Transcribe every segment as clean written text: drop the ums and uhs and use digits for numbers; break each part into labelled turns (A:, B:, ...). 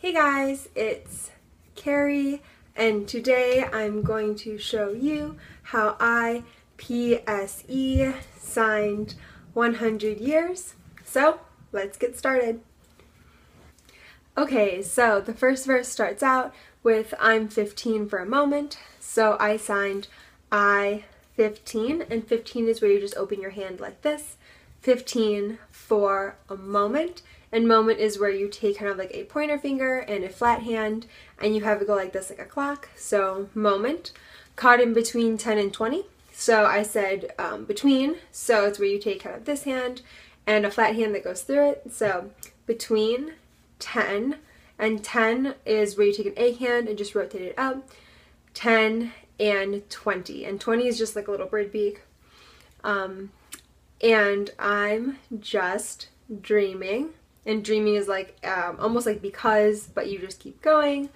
A: Hey guys, it's Kari, and today I'm going to show you how I PSE signed 100 years. So let's get started. Okay, so the first verse starts out with I'm 15 for a moment. So I signed I 15, and 15 is where you just open your hand like this. 15 for a moment. And moment is where you take kind of like a pointer finger and a flat hand and you have it go like this, like a clock. So moment. Caught in between 10 and 20. So I said between. So it's where you take kind of this hand and a flat hand that goes through it. So between 10, and 10 is where you take an A hand and just rotate it up. 10 and 20. And 20 is just like a little bird beak. And I'm just dreaming. And dreaming is like almost like because, but you just keep going.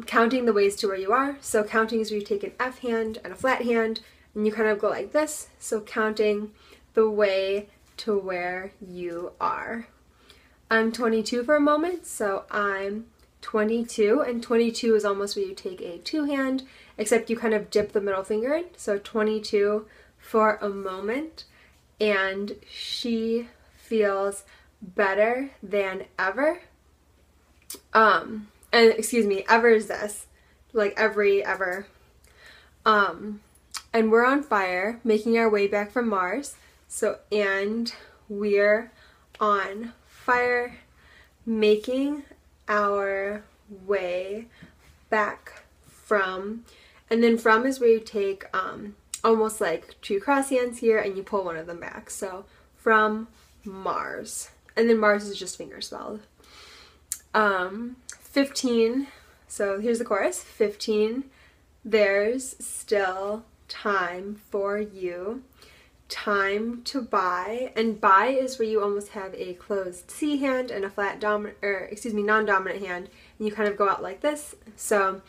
A: Counting the ways to where you are. So counting is where you take an F hand and a flat hand and you kind of go like this. So counting the way to where you are. I'm 22 for a moment, so I'm 22, and 22 is almost where you take a two hand, except you kind of dip the middle finger in. So 22 for a moment, and she feels better than ever. And excuse me, ever is this, like every, ever. And we're on fire, making our way back from Mars. So, and we're on fire, making our way back from, and then from is where you take almost like two cross hands here and you pull one of them back. So from Mars. And then Mars is just finger spelled. 15, so here's the chorus. 15, there's still time for you. Time to buy, and buy is where you almost have a closed C hand and a flat dominant, or excuse me, non-dominant hand, and you kind of go out like this. So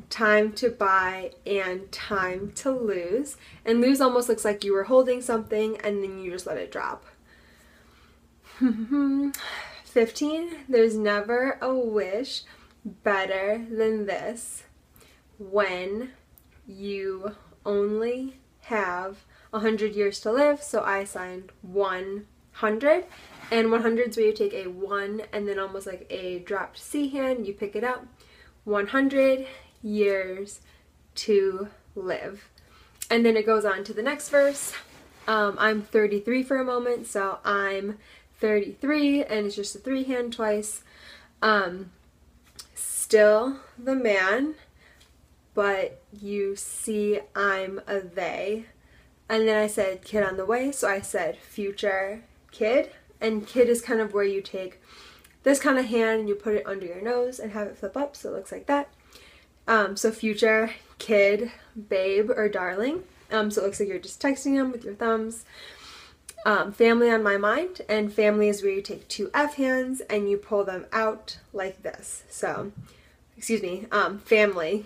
A: time to buy and time to lose, and lose almost looks like you were holding something and then you just let it drop. 15, there's never a wish better than this when you only have 100 years to live. So I signed 100, and 100 is where you take a 1 and then almost like a dropped C hand, you pick it up. 100 years to live. And then it goes on to the next verse. I'm 33 for a moment, so I'm 33, and it's just a 3 hand twice. Still the man, but you see I'm a they. And then I said kid on the way, so I said future kid. And kid is kind of where you take this kind of hand and you put it under your nose and have it flip up, so it looks like that. So future kid, babe, or darling. So it looks like you're just texting them with your thumbs. Family on my mind, and family is where you take two F hands and you pull them out like this. So, excuse me, family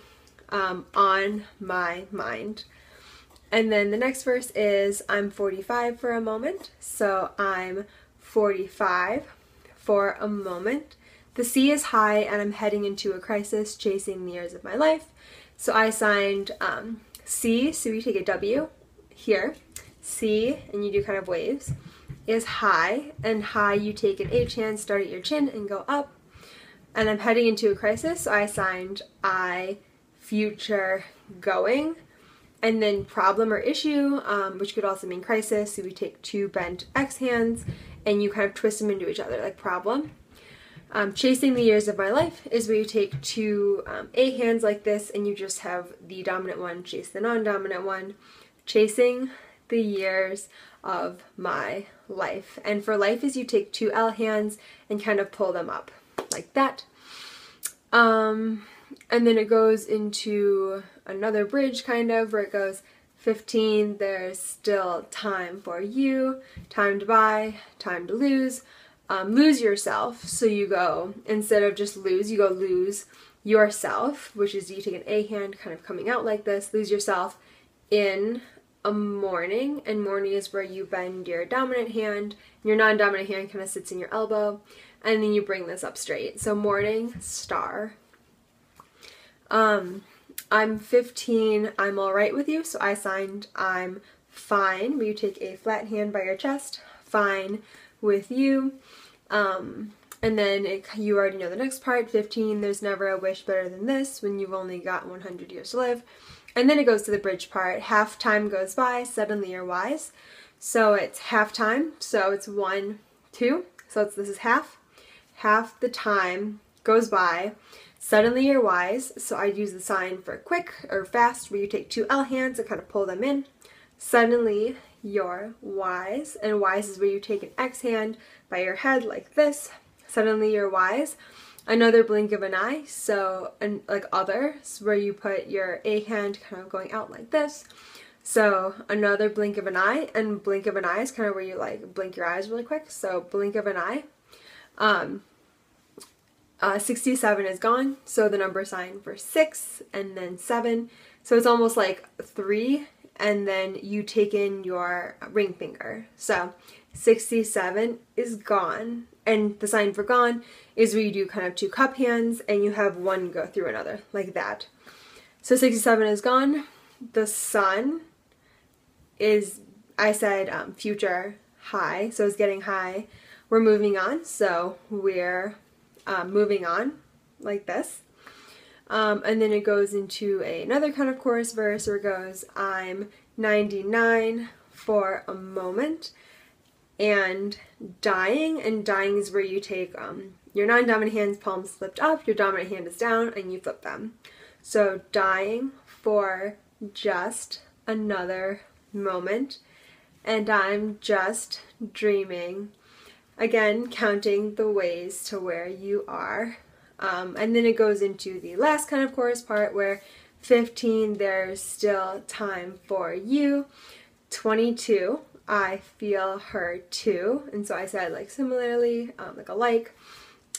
A: on my mind. And then the next verse is I'm 45 for a moment. So I'm 45 for a moment. The C is high and I'm heading into a crisis, chasing the years of my life. So I signed C, so you take a W here. C, and you do kind of waves, is high, and high you take an H hand, start at your chin and go up. And I'm heading into a crisis, so I signed I, future going. And then problem or issue, which could also mean crisis, so we take two bent X hands and you kind of twist them into each other like problem. Chasing the years of my life is where you take two A hands like this and you just have the dominant one chase the non-dominant one. Chasing the years of my life. And for life is you take two L hands and kind of pull them up like that. And then it goes into another bridge kind of where it goes 15, there's still time for you, time to buy, time to lose. Lose yourself, so you go, instead of just lose, you go lose yourself, which is you take an A hand kind of coming out like this, lose yourself in a morning, and morning is where you bend your dominant hand, and your non-dominant hand kind of sits in your elbow. and then you bring this up straight. So morning star. I'm 15, I'm alright with you, so I signed I'm fine, where you take a flat hand by your chest, fine with you. And then you already know the next part, 15, there's never a wish better than this when you've only got 100 years to live. And then it goes to the bridge part, half time goes by, suddenly you're wise. So it's half time, so it's 1, 2, so this is half the time goes by, suddenly you're wise, so I use the sign for quick or fast, where you take 2 L hands and kind of pull them in. Suddenly you're wise, and wise is where you take an X hand by your head like this. Suddenly you're wise. Another blink of an eye, so like other, so where you put your A hand kind of going out like this. So another blink of an eye, and blink of an eye is kind of where you like blink your eyes really quick. So blink of an eye. 67 is gone, so the number sign for 6 and then 7. So it's almost like 3, and then you take in your ring finger. So 67 is gone, and the sign for gone is where you do kind of 2 cup hands and you have one go through another, like that. So 67 is gone. The sun is, I said future high, so it's getting high. We're moving on, so we're moving on like this. And then it goes into another kind of chorus verse where it goes, I'm 99 for a moment, and dying is where you take your non-dominant hand's palms flipped up, your dominant hand is down, and you flip them. So dying for just another moment, and I'm just dreaming. Again, counting the ways to where you are. And then it goes into the last kind of chorus part where 15, there's still time for you. 22, I feel her too. And so I said like similarly, like alike.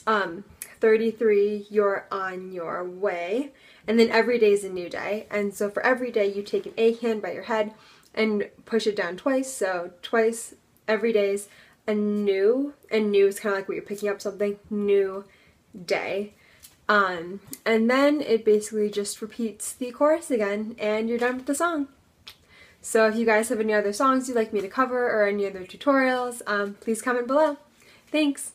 A: 33, you're on your way. And then every day is a new day. And so for every day, you take an A hand by your head and push it down twice. So twice, every day's a new, and new is kind of like where you're picking up something, new day. And then it basically just repeats the chorus again, and you're done with the song. So if you guys have any other songs you'd like me to cover or any other tutorials, please comment below. Thanks!